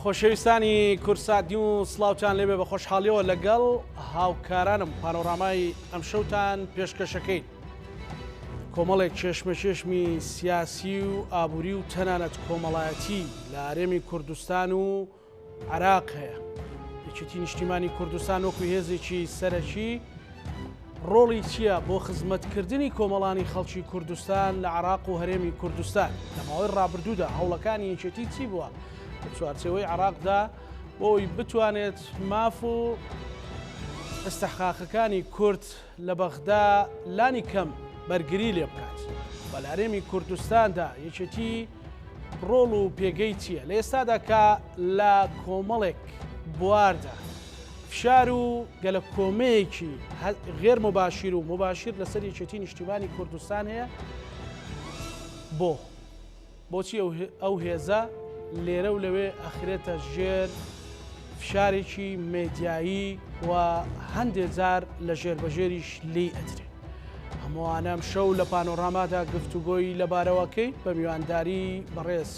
خۆشەویستانی کورسادی و سڵاوتان لێبێ بە خۆشحاڵیەوە لەگەڵ هاوکارانم پانۆڕامای ئەم شەوتان پێشکەشەکەین. کۆمەڵێک چێشمەچێشمی سیاسی و ئابووری و تەنانەت کۆمەڵایەتی لە هەرێمی کوردستان و عێراق هەیە. یەکێتی نیشتیمانی کوردستان وەکو هێزێکی سەرەکی ڕۆڵی چییە بۆ خزمەتکردنی کۆمەڵانی خەڵکی کوردستان لە عێراق و هەرێمی کوردستان؟ لە ماوەی ڕابردوودا هەوڵەکانی یەکێتی چی بووە؟ لە چوارچێوەی عێراقدا بۆی بتوانێت ماف و ئەستەحقاقەکانی کورد لە بەغدا لانی کەم بەرگری لێ بکات. بە لە هەرێمی کوردستاندا یەکێتی ڕۆڵ و پێگەی چییە؟ لە ئێستادا کە لە کۆمەڵێک بواردا فشار و گەلە کۆمەیەکی غێر مباشیر و مباشیر لەسەر یەکێتی نیشتیمانی کوردستان هەیە. بۆچی ئەو هێزە لێرە و لەوێ ئەخرێتە ژێر فشارێکی مێدیایی و هەندێک جار لە ژێربەژێریش لی ئەدرێ. هەمووانەم شەو لە پانۆڕامادا گفتوگۆی لەبارەوەکەی بە میوانداری بەڕێز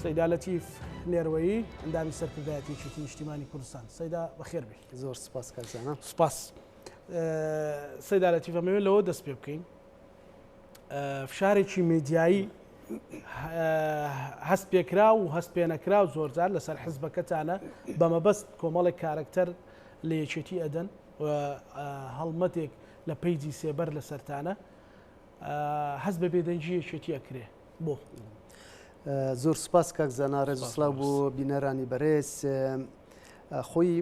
سەیدا لەتیف نێروەیی ئەندامی سەرکردایەتی یەکێتی نیشتیمانی کوردستان. سەیدا بەخێر بێ. زۆر سپاس کارزانە. سپاس. سەیدا لەتیف ئەمەوێت لەوە دەست پێ بکەین. فشارێکی مێدیایی هەست پێکرا و هەست پێنەکرا و زۆرجار لەسەر حزبەکەتانە بەمەبەست کۆمەڵێک کارکتەر لە یەکێتی ئەدەن و هەڵمەتێک لە پەیجی سێبەر لە سەرتانە هەست بە بێدەنجی یەکێتی ئەکرێ. بۆ زۆر سپاس کاکزانا ڕێزسلااو بۆ بینەرانی بەڕێز. خۆی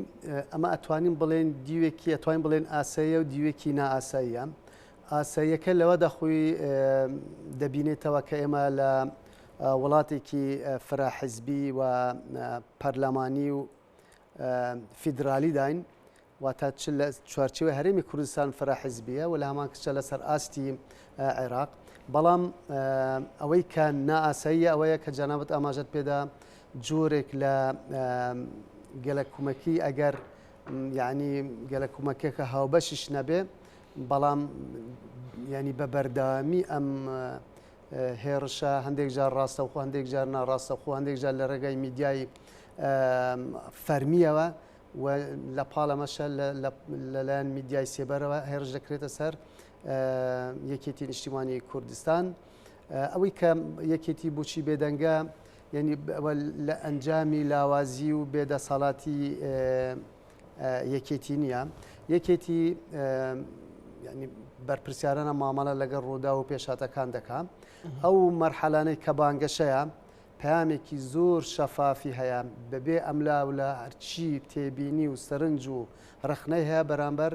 ئەمە ئەتوانین بڵێن دیوێکی ئەتوانین بڵێن ئاساییە و دیوێکی نائاساییە. ئاساییەکە لەوەدا خۆی دەبینێتەوە کە ئێمە لە وڵاتێکی فراحزبی و پەرلەمانی و فیدرالی داین واتە لە چوارچێوەی هەرێمی کوردستان فراحزبیە و لە هەمان کچە لەسەر ئاستی عێراق. بەڵام ئەوەی کە نائاساییە ئەوەیە کە جەنابەت ئاماژەت پێدا جۆرێک لە گەلە کومەکی ئەگەر یعنی گەلە کومەکێکە هاوبەشیش نەبێ بەڵام ینی بە بەردەوامی ئەم هێرشە هەندێک جار ڕاستەوخۆ هەندێک جار ناڕاستەخۆ هەندێک جار لە ڕێگای میدیای فەرمیەوە و لە پاڵەمەشە لەلایەن میدیای سێبەرەوە هێرش دەکرێتە سەر یەکێتی نیشتیمانی کوردستان. ئەوەی کە یەکێتی بۆچی بێدەنگە یعنی لە ئەنجامی لاوازی و بێدەسەڵاتی یەکێتی نییە. یەکێتی ینی بەرپرسیارانە مامەڵە لەگەڵ ڕوودا و پێشاتەکان دەکات. ئەو مەرحەلانەی کە بانگەشەیە پەیامێکی زۆر شەفافی هەیە بەبێ ئەملاو لە هەرچی تێبینی و سەرنج و ڕخنەی هەیە بەرامبەر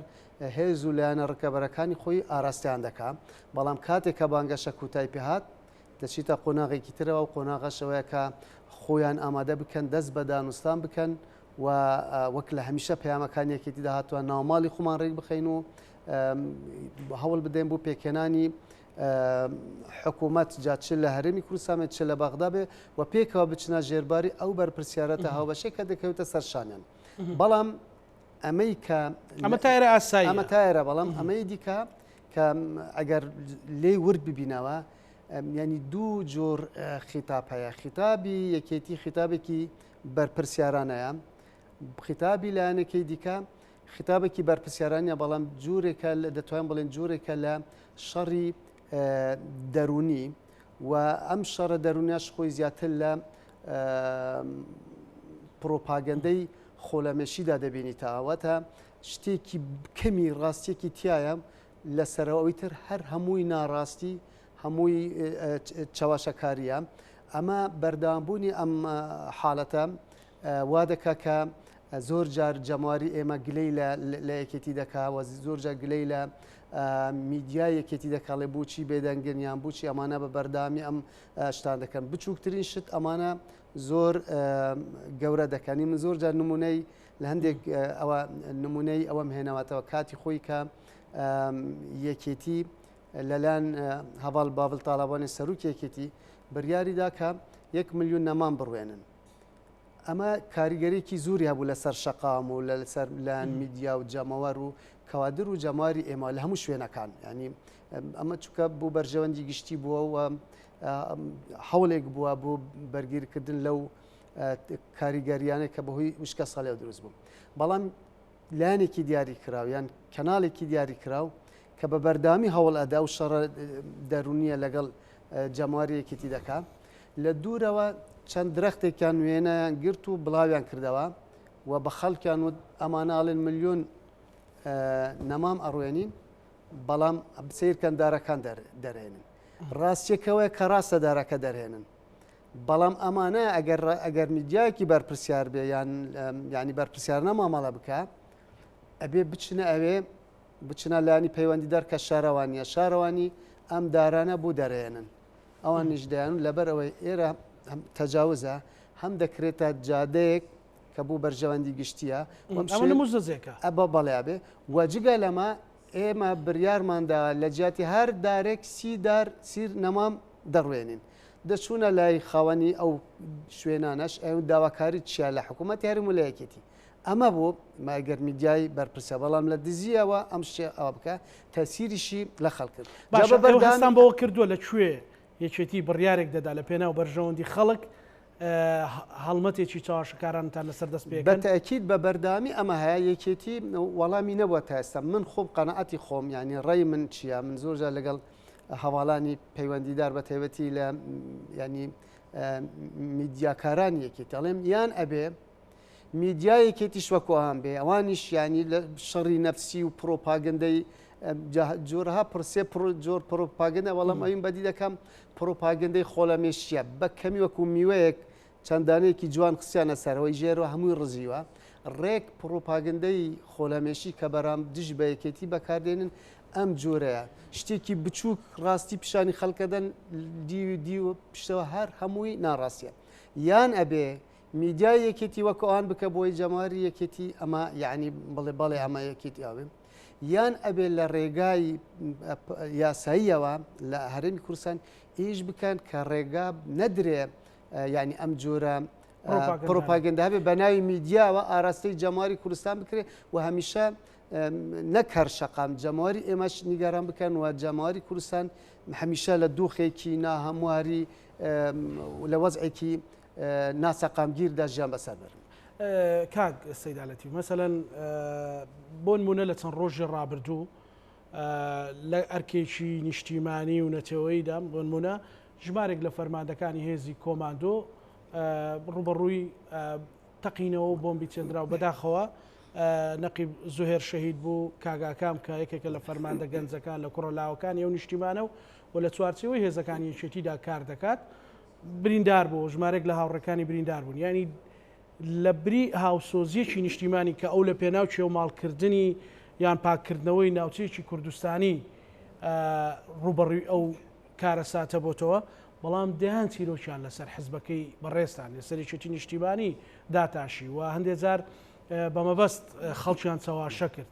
هێز و لایەنە ڕکەبەرەکانی خۆی ئاراستیان دەکات. بەڵام کاتێک کە بانگەشە کوتای پێهات دەچیتە قۆناغێکی ترەوە و قۆناغەشەوەیە کە خۆیان ئامادە بکەن دەست بە دانوستان بکەن و وەک لە هەمیشە پەیامەکان یەکێتی داهاتوە ناوماڵی خۆمان ڕێک بخەین و هەوڵ بدەین بۆ پێکێنانی حکوومەت جاچ لە هەرێمی کوردستان چ لە بەغدا بێ و پێکەوە بچنە ژێرباری ئەو بەرپرسیارەتە هاوبەشەی کە دەکەوێتە سەرشانیان. بەڵام ئەمەی کە ئەمە تایرە ئاسایی ئەمە تایرە بەڵام ئەمەی دیکە کە ئەگەر لێ ورد ببینەوە ینی دوو جۆر خیتاب هەیە. خیتابی یەکێتی خیتابێکی بەرپرسیارانەیە، خیتابی لایەنەکەی دیکە خیتابێکی بەرپرسیارانە بەڵام جوورێکە دەتوانین بڵێن جوورێکە لە شەڕی دەرونی و ئەم شەڕە دەرونیاش خۆی زیاتر لە پرۆپاگەندەی خۆلەمەشیدا دەبینیتەوەتە شتێکی کەمی ڕاستیەکی تایە لەسەرەوەی تر هەر هەمووی ناڕاستی هەمووی چاواشەکاریە. ئەمە بەردەوامبوونی ئەم حاڵەتە وا دەکا کە زۆر جار جەمواری ئێمە گلەی لە یەکێتی دەکا و زۆر جار گلەی لە میدیای یەکێتی دەکاڵێ بۆچی بێدەنگن یان بۆچی ئەمانە بە بەردامی ئەم شتان دەکەن. بچووکترین شت ئەمانە زۆر گەورە دەکەنی. من زۆر جار نمونەی لە هەندێک ئەوە نمونەی ئەوەم هێنەوەتەوە کاتی خۆی کە یەکێتی لەلایەن هەواڵ باڵ تاالبانی سەرروک یەکێتی بڕیاریدا کە 1 ملیۆن نەمان بڕوێنن. ئەمە کاریگەرێکی زوری هەبوو لەسەر شەقام و لەسەر لایەن میدیا و جەمەوەر و کەوادر و جەماری ئێمە لە هەموو شوێنەکان. ینی ئەمە چووکە بۆ بەرژەوەندی گشتی بووە و هەوڵێک بووە بۆ بەرگیرکردن لەو کاریگەریانە کە بەهۆی وشکە ساڵێ دروست بوو بەڵام لایەنێکی دیاری کراو یان کەناڵێکی دیاری کراو کە بە بەردامی هەوڵ ئەدا و شەڕە دەرونیە لەگەڵ جەماوەریەکێتی دەکات لە دوورەوە چەند درەختێکیان وێنەیان گرت و بڵاویان کردەوە و بە خەڵکیان و ئەماناڵێن ملیۆن نەمام ئەڕوێنین بەڵام سیرکەن دارەکان دەرهێنن ڕاستیەکەوەی کە ڕاستە دارەکە دەرهێنن بەڵام ئەمانە ئەگەر میدیایەکی بەرپرسیار بێ ینی بەرپرسیار نەمامەڵە بکە ئەبێ بچنە ئەوێ بچنە لانی پەیوەندیدار کە شارەوانیە شارەوانی ئەم دارانە بوو دەرهێنن ئەوان نیشدایان و لەبەر ئەوەی ئێرە تەجاوزە هەم دەکرێتە جادەیەک کە بوو بەرژەوەندی گشتیە ئەبە بەڵێ وەجگە لەمە ئێمە بریارماندا لە جیاتی هەر دارێک سیر نەمام دەڕوێنین دەچوونە لای خاوەنی ئەو شوێنانەش ئەو داواکاری چیا لە حکوومەت یاری ویلایەتی ئەمە بوو ماگەر میدیای بەرپرسە بەڵام لە دزیەوە ئەم شتێ ئەوە بکە تەسیریشی لە خەڵکرد بەردەستان بەوە کردووە لەکوێ یەکێتی بڕیارێک دەدا لە پێناو بەرژەوەندی خەڵک هەڵمەتێکی چاواشکارانتان لەسەر دەست پێ بەتەکیید بە بەردامی ئەمە هەیە یەکێتی وەڵامی نەبووە تا ئێستا من خۆم قەنەعەتی خۆم ینی ڕێی من چییە من زۆرجار لەگەڵ هەواڵانی پەیوەندیدار بە تایبەتی لە ینی میدیاکارانی یەکێتی ئەڵێم یان ئەبێ میدیایەکێتیش وەکوان بێ ئەوانیش ینی لە شەڕی نەفسی و پرۆپاگەندەی جۆرها پرسێ جۆر پرۆپاگەندە وەڵام ئەوین بەدی دەکەم پرۆپاگەندەی خۆڵەمێشیە بە کەمی وەکو میوەیەک چەندانەیەکی جوان قسییانە سەرەوەی ژێرەوە هەمووی ڕزیوە ڕێک پرۆپاگەندەی خۆڵەمێشی کە بەرام دژ بە یەکێتی بەکاردێنن ئەم جۆرەیە شتێکی بچووک ڕاستی پیشانی خەڵکەدەن دی و پشتەوە هەر هەمووی ناڕاستیە یان ئەبێ میدیای یەکێتی وەکوان بکە بۆی جەماری یەکێتی ئەمە یعنی بڵێ ئەمە یەکێتی ئاوێ یان ئەبێ لە ڕێگای یاساییەوە لە هەرێمی کوردستان ئیش بکەن کە ڕێگا نەدرێ ینی ئەم جۆرە پرۆپاگەندا هەبێ بە ناوی میدیاوە ئاراستەی جەماری کوردستان بکرێت و هەمیشە نەکەر شەقام جەماری ئێمەش نیگەران بکەن و جەماری کوردستان هەمیشە لە دۆخێکی ناهەمواری لە وەزعێکی ناسەقامگیردا ژیان بەسەر بەرن کاک سەیدالەتی مەسەلەن بۆ نمونە لە چەند ڕۆژی ڕابردوو لە ئەرکێکی نیشتیمانی و نەتەوەییدا بۆ نمونە ژمارێک لە فەرماندەکانی هێزی کۆماندۆ ڕوبەڕووی تەقینەوە و بۆمبی چێندرا و بەداخەوە نەقیب زوهێر شەهید بوو کاگاکام کە یەکێکە لە فەرماندە گەنجەکان لە کوڕەلاوەکانی ئەو نیشتیمانە و لە چوارچەوەی هێزەکانی یەکێتیدا کار دەکات بریندار بوو ژمارێک لە هاوڕەکانی بریندار بوون ینی لە بری هاوسۆزیەکی نیشتیمانی کە ئەو لە پێناو چێو ماڵکردنی یان پاکردنەوەی ناوچەیەکی کوردستانی ڕوبەڕووی ئەو کارە ساتە بۆتەوە بەڵام دەیان چیرۆکیان لەسەر حزبەکەی بەڕێستان لەسەرێکی نیشتیمانی داتاشی و هەندێک جار بەمەبەست خەڵکیان چاواشە کرد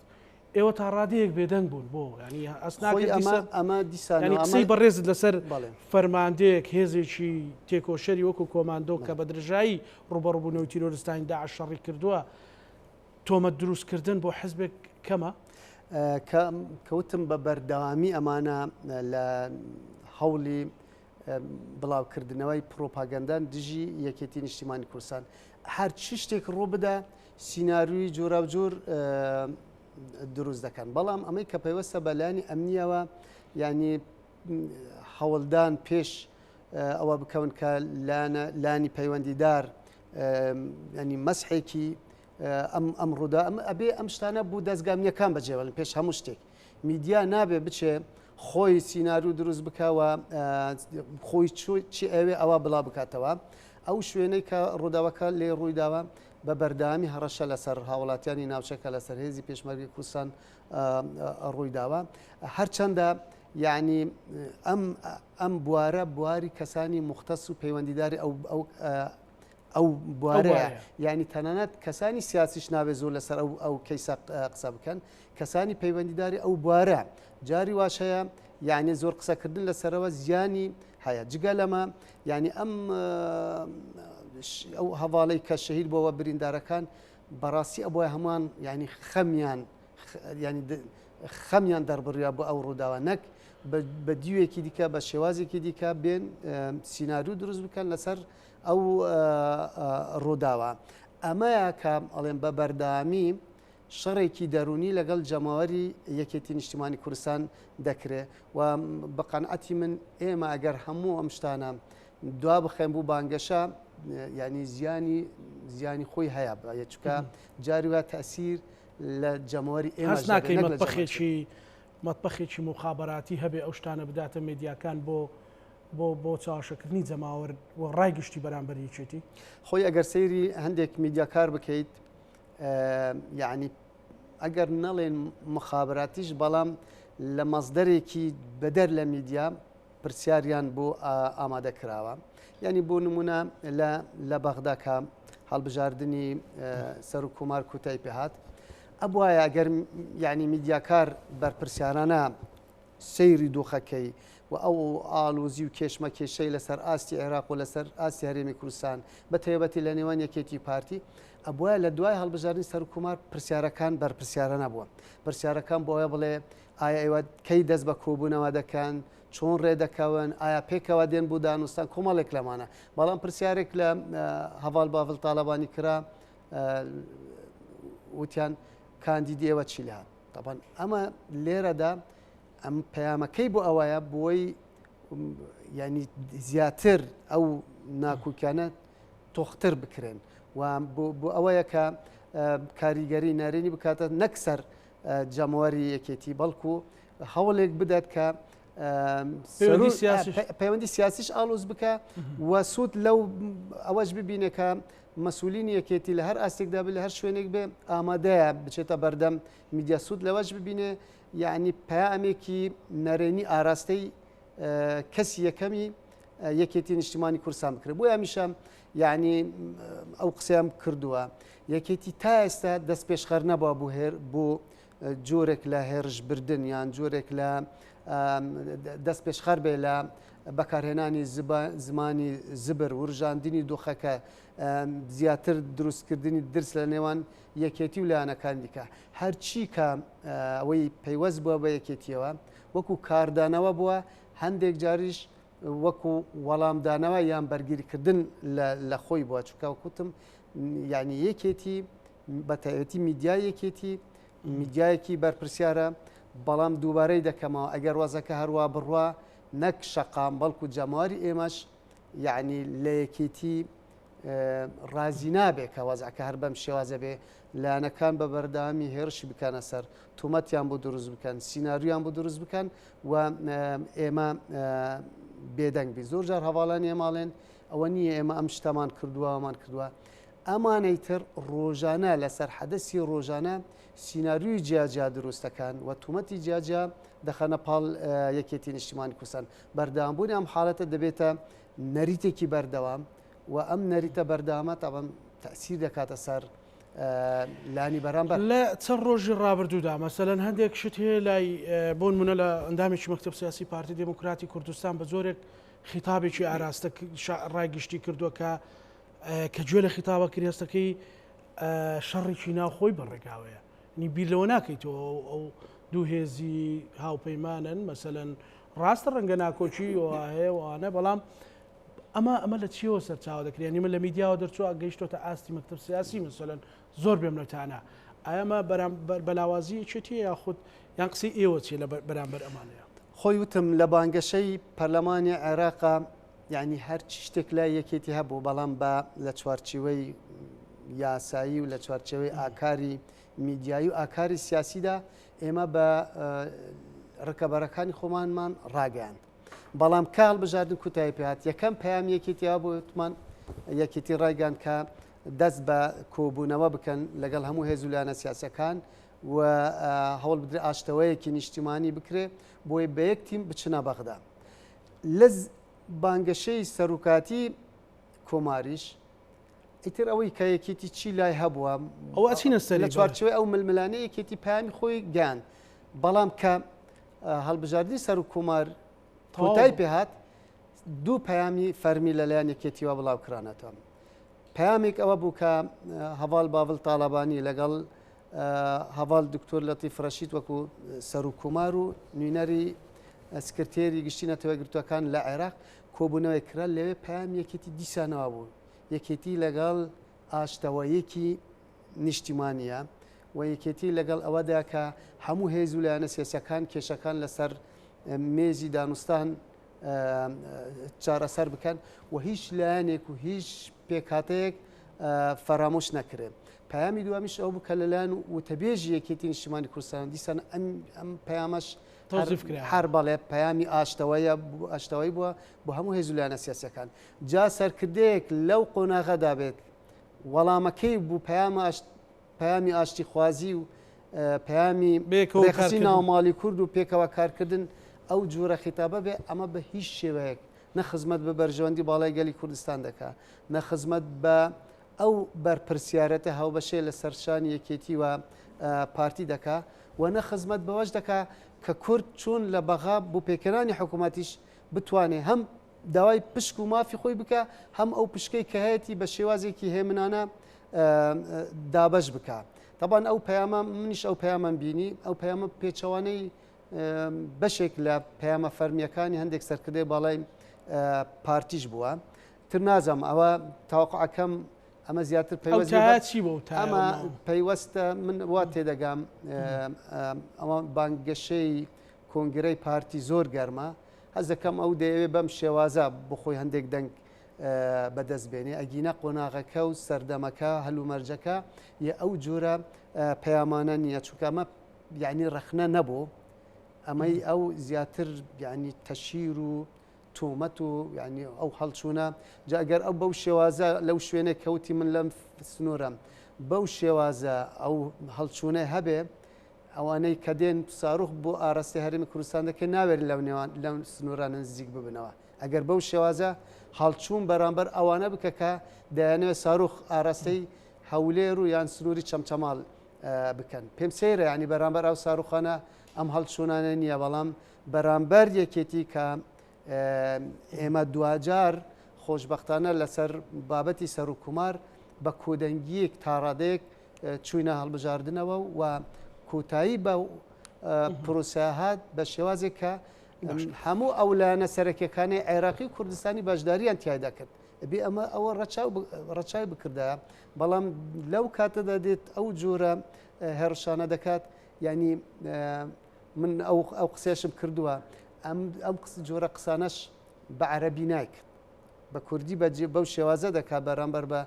ئێوە تا ڕادەیەک بێدەنگ بوون بۆ ینی ئەمە دیسان قسەی بەڕێزت لەسەر فەرماندەیەک هێزێکی تێکۆشەری وەکو کۆماندۆ کە بە درژایی ڕوبەڕووبوونەوەی تیرۆریستانی داعش شەڕی کردووە تۆمەت دروستکردن بۆ حزبێک کەمە کەوتم بە بەردەوامی ئەمانە لە هەوڵی بڵاوکردنەوەی پرۆپاگەندان دژی یەکێتی نیشتیمانی کوردستان هەر چی شتێک ڕوو بدە سیناریوی جۆرا جۆر دروست دەکەن بەڵام ئەمەی کە پەیوەستە بەلانی ئەمنیەوە ینی هەوڵدان پێش ئەوە بکەون کە لانی پەیوەندیدار ینی مەسحێکی ئەم ڕوودا ئەبێ ئەم شتانە بوو دەستگامیەکان بەجێوەڵن پێش هەموو شتێک میدیا نابێ بچێ خۆی سیناریو دروست بکەوە خۆی چی ئەوێ ئەوە بڵا بکاتەوە ئەو شوێنەی کە ڕووداوەکە لێ ڕوویداوە بە بەردامی هەڕەشە لەسەر هاوڵاتیانی ناوچەکە لەسەر هێزی پێشمەرگی کوردستان ڕوویداوە هەرچەندە یعنی ئەم بوارە بواری کەسانی مختص و پەیوەندیداری ئەو بوارەیە ینی تەنانەت کەسانی سیاسیش نابێت زۆر لەسەر ئەو کەیسە قسە بکەن کەسانی پەیوەندیداری ئەو بوارە جاری واشەیە یعنی زۆر قسەکردن لەسەرەوە زیانی هەیە جگە لەمە ینی ئەم ئەو هەواڵەی کە شەهید بۆەوە بریندارەکان بەڕاستی ئەوە هەمان ینی خەمیان دەربڕیا بۆ ئەو ڕووداوە نەک بە دیوێکی دیکە بە شێوازێکی دیکە بێن سیناریو دروست بکەن لەسەر ئەو ڕووداوە ئەمەیە کە ئەڵێن بە بەرداوامی شەڕێکی دەرونی لەگەڵ جەماوەری یەکێتی نیشتیمانی کوردستان دەکرێت و بە قەنعەتی من ئێمە ئەگەر هەموو ئەم شتانە دوا بخەین بوو بانگەشە ینی زیانی خۆی هەیە چکە جاری وە تەسیر لە جەماوەری ئێمە هەست ناکەی مەتبەخێکی مخابەراتی هەبێ ئەو شتانە بداتە میدیاکان بۆ چاوەشەکردنی جەماوەر و ڕایگشتی بەرامبەریەکێتی خۆی ئەگەر سەیری هەندێک میدیاکار بکەیت یعنی ئەگەر نەڵێن مخابراتیش بەڵام لە مەزدەرێکی بەدەر لە میدیا پرسیاریان بۆ ئامادە کراوە ینی بۆ نمونە لە بەغداکە هەڵبژاردننی سەر و کۆمار کوتای پێهات ئەبواە ئەگەر یعنی میدیاکار بەرپرسیارانە سەیری دۆخەکەی و ئەو ئالۆزی و کێشمە کێشەی لەسەر ئاستی عێراق و لەسەر ئاستی هەرێمی کوردستان بە تایبەتی لە نێوان یەکێتی پارتی ئەبواە لە دوای هەڵبژاردننی سەر و کۆمار پرسیارەکان بەرپرسیارە نەبووە پرسیارەکان بۆیە بڵێ ئایا ئێوە کەی دەست بە کۆبوونەوە دەکەن چۆن ڕێدەکەون ئایا پێکەوە دێن بۆ دانوستان کۆمەڵێک لەمانە بەڵام پرسیارێک لە هەواڵ باڤڵ تاالبانی کرا وتیان کاندیدی ئێوە چی لە هات طبعاً ئەمە لێرەدا ئەم پەیامەکەی بۆ ئەوەیە بۆی ینی زیاتر ئەو ناکوکیانە تۆختر بکرێن و بۆ ئەوەیە کە کاریگەری نارێنی بکاتە نەکسەر جەماوەری یەکێتی بەڵکو هەوڵێک بدات کە پەیوەندی سیاسیش ئالۆز بکە و سوود لەو ئەوەش ببینێ کە مەسئولینی یەکێتی لە هەر ئاستێکدا بێ لە هەر شوێنێک بێ ئامادەیە بچێتە بەردەم میدیا سوود لەوەش ببینێ یعنی پەیامێکی نەرێنی ئاراستەی کەسی یەکەمی یەکێتی نیشتیمانی کوردستان بکرێت بۆ هەمیشە یعنی ئەو قسەیان کردووە یەکێتی تا ئێستا دەست پێشخەر نەبووە بۆ جۆرێک لە هێرشبردن یان جۆرێک لە دەست پێشخەر بێ لە بەکارهێنانی زمانی زبر ورژاندنی دۆخەکە زیاتر دروستکردنی درس لە نێوان یەکێتی و لایەنەکان دیکە هەرچی کە ئەوەی پەیوەست بووە بە یەکێتیەوە وەکو کاردانەوە بووە هەندێک جاریش وەکو وەڵامدانەوە یان بەرگریکردن لە خۆی بووە چونکە وەکوتم یعنی یەکێتی بە تایبەتی میدیای یەکێتی میدیایەکی بەرپرسیارە بەڵام دووبارەی دەکەمەوە ئەگەر وەزەکە هەروە بڕوا نەک شەقام بەڵکو جەماوەری ئێمەش یعنی لە یەکێتی ڕازی نابێ کە وەزەکە هەر بەم شێوازە بێ لایەنەکان بە بەردەوامی هێرشی بکەنە سەر تومەتیان بۆ دروست بکەن سیناریۆیان بۆ دروست بکەن و ئێمە بێدەنگ بی زۆر جار هەواڵانی ئێماڵێن ئەوە نییە ئێمە ئەم شتەمان کردووەمان کردووە ئەمانەی تر ڕۆژانە لەسەر حەدەسی ڕۆژانە سیناریوی جیاجیا دروستەکان و تومەتی جیاجیا دەخەنە پاڵ یەکێتی نیشتیمانی کوردستان بەردەوامبوونی ئەم حاڵەتە دەبێتە نەریتێکی بەردەوام و ئەم نەریتە بەردەوامە تاوان تەسیر دەکاتە سەر لانی بەرامبەر لە چەند ڕۆژی ڕابردوودا مەسەلەن هەندێک شت هەیە لای بۆ نمونە لە ئەندامێکی مەکتەب سیاسی پارتی دموکراتی کوردستان بە زۆرێک خیتابێکی ئاراستە ڕایگشتی کردووە کە گوێ لە خیتابە کریێستەکەی شەڕێکی ناوخۆی بەڕێگاوەیە نی بیرلەوە ناکەیتەوە ئەو دوو هێزی هاوپەیمانن مەسەلەن ڕاستە ڕەنگە ناکۆچی هەیە وانە بەڵام ئەمە لە چیەوە سەرچاوە دەکرێت نیمە لە میدیاوە دەرچووە گەیشتۆتە ئاستی مەکتەب سیاسی مەسەلەن زۆر بێم لەتانە ئەمە بەلاوازی چێتی یاخود یان قسەی ئێوە چێ لە بەرامبەر ئەمانەیە خۆی وتم لە بانگەشەی پەرلەمانی عێراقا یعنی هەر شتێک لای یەکێتی هەبوو بەڵام بە لە چوارچێوەی یاسایی و لە چوارچێوەی ئاکاری میدیایی و ئاکاری سیاسیدا ئێمە بە ڕکەبەرەکانی خۆمانمان ڕاگەیان بەڵام کاڵ بژاردن کوتای پێهات یەکەم پەیام یەکێتیەوە بۆ وتمان یەکێتی ڕایگەان کە دەست بە کۆبوونەوە بکەن لەگەڵ هەموو هێزولانە سیاسەکان و هەوڵ بدرێت ئاشتەوەیەکی نیشتیمانی بکرێ بۆی بە یەک تیم بچنە بەغدا لە بانگەشەی سەرۆکاتی کۆماریش ئیتر ئەوەی کە یەکێتی چی لای هەبووە ئەو ئەچینە سەر لە چوارچێوەی ئەو ململانەی یەکێتی پامی خۆی گیان بەڵام کە هەڵبژاردننی سەر و کۆمار کۆتای پێهات دوو پەیامی فەرمی لەلایەن یەکێتیەوە بڵاوکرانەتەوە پەیامێک ئەوە بوو کە هەواڵ باڤڵ تاالبانی لەگەڵ هەواڵ دکتۆر لەتیف ڕەشید وەکو سەر و کۆمار و نوێنەری سکرتێری گشتی نەتەوەیەگرتووەکان لە عێراق کۆبوونەوەی کرا لەوێ پام یەکێتی دیسانەوە بوو یەکێتی لەگەڵ ئاشتەوەیەکی نیشتیمانیە و یەکێتی لەگەڵ ئەوەدا کە هەموو هێز و لایەنە سیاسەکان کێشەکان لەسەر مێزی دانوستان چارەسەر بکەن و هیچ لایەنێک و هیچ پێکهاتەیەک فەرامۆش نەکرێت. پەیامی دومیش ئەو بوو کە لەلایەن وتەبێژی یەکێتی نیشتیمانی کوردستان دیسان ئەم پەیامەش هەر بەڵێ پەیامی ئاشتەوەی بووە بۆ هەموو هێز و لایەنە سیاسەکان. جا سەرکردەیەک لەو قۆناغەدا بێت وەڵامەکەی بوو پەیامی ئاشتی خوازی و پەیامی بێخسی ناوماڵی کورد و پێکەوە کارکردن ئەو جوورە خیتابە بێ ئەمە بە هیچ شێوەیەک نەخزمەت بە بەرژەوەندی باڵای گەلی کوردستان دەکات نەخزمەت بە ئەو بەرپرسیارەتە هاوبەشێ لە سەرشانی یەکێتی و پارتی دەکات و نەخزمەت بەوەش دەکات کە کورد چۆن لە بەغا بۆ پێکەرانی حکوومەتیش بتوانێت هەم داوای پشک و مافی خۆی بکە هەم ئەو پشکەی کە هەیەی بە شێوازێکی هێمنانە دابش بکات. طبعاً ئەو پەیامە منیش ئەو پەیامەم بینی ئەو پەیامە پێچەوانەی بەشێک لە پەیامە فەرمیەکانی هەندێک سەرکردەی باڵای پارتیش بووە تر نازەم ئەوە تاوقعەکەم ئەمە زیاتر ئەمە پەیوەستە من وا تێدەگام ئەمە بانگەشەی کۆنگرەی پارتی زۆر گەرمە هەز دەکەم ئەو دەیەوێت بەم شێوازە بخۆی هەندێک دەنگ بەدەستبێنێ ئەگینە قۆناغەکە و سەردەمەکە هەلومەرجەکە یە ئەو جۆرە پەیامانە نییە چونکە ئەمە یعنی ڕەخنە نەبوو ئەمەی ئەو زیاتر یعنی تەشیر و تۆمەت و ینی ئەو هەڵچوونە جاگەر ئەو بەو شێوازە لەو شوێنێک کەوتی من لەم سنوورم بەو شێوازە ئەو هەڵچوونە هەبێ ئەوانەی کە دێن ساروخ بۆ ئاراستی هەرێمی کوردستان دەکە ناوێت لەو سنوورانە نزیک ببنەوە ئەگەر بەو شێوازە هەڵچوون بەرامبەر ئەوانە بکە کە دەیانەوێت ساروخ ئاراستەی هەولێر و یان سنووری چەمچەماڵ بکەن پێم سەیرە ینی بەرامبەر ئەو ساروخانە ئەم هەڵچوونانە نییە بەڵام بەرامبەر یەکێتی کە ئێمە دوجار خۆشببختانە لەسەر بابەتی سەر و کومار بە کۆدەنگیەک تاڕادەیەک چوینە هەڵبژاردنەوە و کۆتایی بە پرۆسیاهات بە شێوازێک کە هەموو ئەو لایەنە سەرەکیەکانی عێراقی و کوردستانی باشداریان تیایدا کرد بێ ئەمە ئەوە ڕەچاو بکردە بەڵام لەو کاتەدا دێت ئەو جۆرە هێڕشانە دەکات ینی من ئەو قسێشم کردووە ئەم جۆرە قسانەش بە عەرەبی نایکرد بە کوردی بەجێ بەو شێوازە دەکات بەرامبەر بە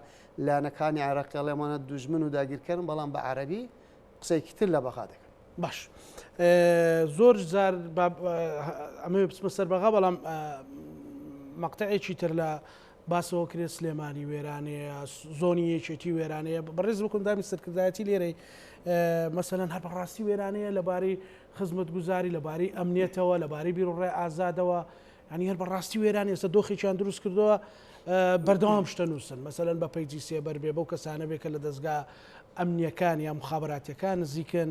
لایەنەکانی عێراقی ئەڵێمانە دوژمن و داگیرکردن بەڵام بە عەرەبی قسەیەکی تر لە بەغا دەکەن. باش زۆر جار ئەمە بچمە سەر بەغا بەڵام مەقتەعێکی تر لە باسەوە کرێت سلێمانی وێرانەیە زۆنی یەکێتی وێرانەیە بەڕێز بکەم دامی سەرکردایەتی لێرەی مەسەلەن هەر بەڕاستی وێرانەیە لەبارەی خزمەتگوزاری لەبارەی ئەمنیەتەوە لەبارەی بیرڕێ ئازادەوە ینی هەر بەڕاستی وێرانی ئێستا دۆخێکیان دروست کردەوە بەردەوام شتە نووسن مەسەلەن بە پەیجی سێبەر بێ بەو کەسانە بێکە لە دەستگا ئەمنیەکان یا مخابراتیەکان نزیکن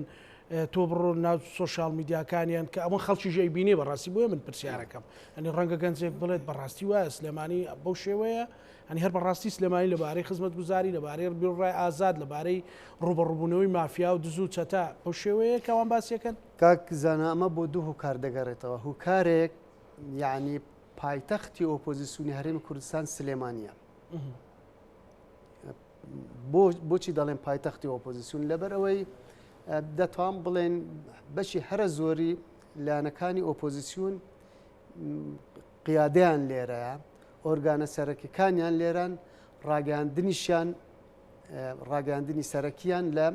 تۆ بڕۆ ناو سۆشال میدیاکانیان کە ئەمە خەڵکی ژێی بینی بەڕاستی بۆیە من پرسیارەکەم ئەنی ڕەنگە گەنجێک بڵێت بەڕاستی وایە سلێمانی بەو شێوەیە ئەنی هەر بەڕاستی سلێمانی لەبارەی خزمەتگوزاری لەبارەی بیرڕای ئازاد لەبارەی ڕوبەڕووبوونەوەی مافیا و دزوو چەتە بەو شێوەیە کەوان باسیەکەن کاک زانە ئەمە بۆ دوو هوکار دەگەڕێتەوە هوکارێک یعنی پایتەختی ئۆپۆزیسیۆنی هەرێمی کوردستان سلێمانیە بۆچی دەڵێن پایتەختی ئۆپۆزیسیۆن لەبەرەوەی دەتوان بڵێن بەشی هەرە زۆری لایەنەکانی ئۆپۆزیسیۆن قیادەیان لێرەیە ئۆرگانە سەرەکیەکانیان لێران ڕاگەاندنی سەرەکیان لە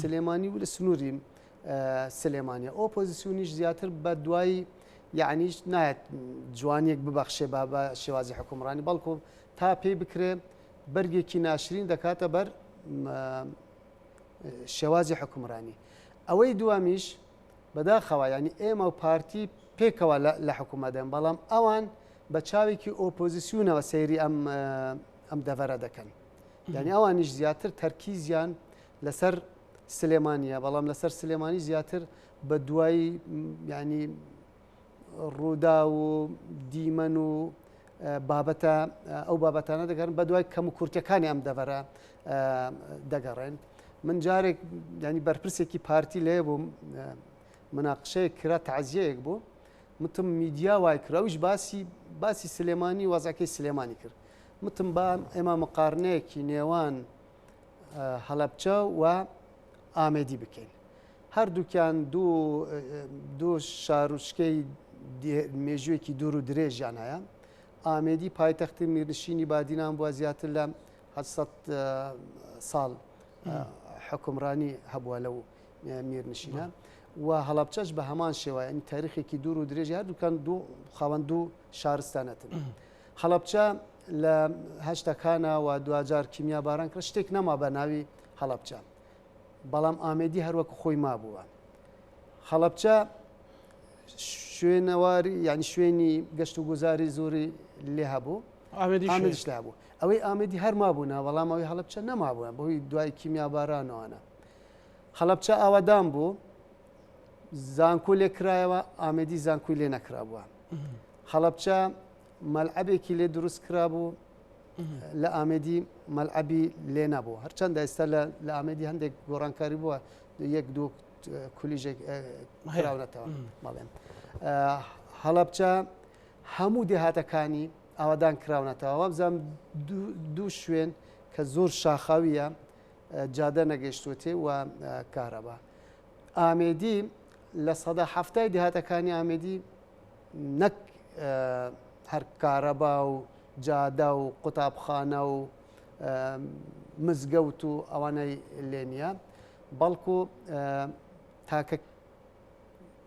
سلێمانی و لە سنووری سلێمانیا ئۆپۆزیسیۆنیش زیاتر بە دوایی یعنیش نایەت جوانیەک ببەخشێ بە شێوازی حکومڕانی بەڵکو تا پێی بکرێ بەرگێکی ناشرین دەکاتە بەر شێوازی حکومڕانی ئەوەی دوامیش بەداخەوە ینی ئێمە و پارتی پێکەوە لە حکوومەدەن بەڵام ئەوان بە چاوێکی ئۆپۆزیسیۆنەوە سەیری ئەم دەڤەرە دەکەن یعنی ئەوانیش زیاتر تەرکیزیان لەسەر سلێمانیە بەڵام لەسەر سلێمانی زیاتر بە دوایی ینی ڕوودا و دیمەن و بابەتە ئەو بابەتانە دەگەڕن بە دوای کەم و کورتەکانی ئەم دەڤەرە دەگەڕێن من جارێک ینی بەرپرسێکی پارتی لێ بووم مناقشەیە کرا تەعزیەیەک بوو متم میدیا وای کراوش باسی سلێمانی وەزەکەی سلێمانی کرد متم با ئێمە مقارنەیەکی نێوان هەڵەبجە و ئامێدی بکەین هەردووکیان دوو شاروشکەی مێژوویەکی دوور و درێژیان هەیە ئامێدی پایتەختی میرنشینی بادینان بووە زیاتر لە 800 ساڵ حکومڕانی هەبووە لەو میرنشینە و هەڵەبجەش بە هەمان شێوە ئەنی تاریخێکی دوور و درێژی هەردووکان خاوەن دوو شارستانەتن هەڵەبجە لە هەشتەکانە و دوجار کیمیا باران کرد شتێک نەما بە ناوی هەڵەبجە بەڵام ئامێدی هەروەکو خۆی مابووە هەڵەبجە شوێنەواری یعنی شوێنی گەشت و گوزاری زۆری لێ هەبوو ئامێدیش لێ هەبوو ئەوەی ئامێدی هەرما بوونا بەڵام ئەوەی هەڵەبجە نەمابووە بەهۆی دوای کیمیا بارانەوەنە هەڵەبجە ئاوادان بوو زانکۆ لێ کرایەوە ئامێدی زانکۆی لێ نەکرابووە هەڵەبجە مەلعەبێکی لێ دروست کرابوو لە ئامێدی مەلعەبی لێ نەبوو هەرچەندە ئێستا لە ئامێدی هەندێک گۆڕانکاری بووە یەک دوو کولیژێک کراونەتەوە بەڵێن هەڵەبجە هەموو دێهاتەکانی ئاوادان کراونەتەوە وابزانم دوو شوێن کە زۆر شاخاویە جادە نەگەیشتوتێ و کارەبا ئامێدی لە سەدا هەفتای دێهاتەکانی ئامێدی نەک هەر کارەبا و جادە و قوتابخانە و مزگەوت و ئەوانەی لێ نییە بەڵکو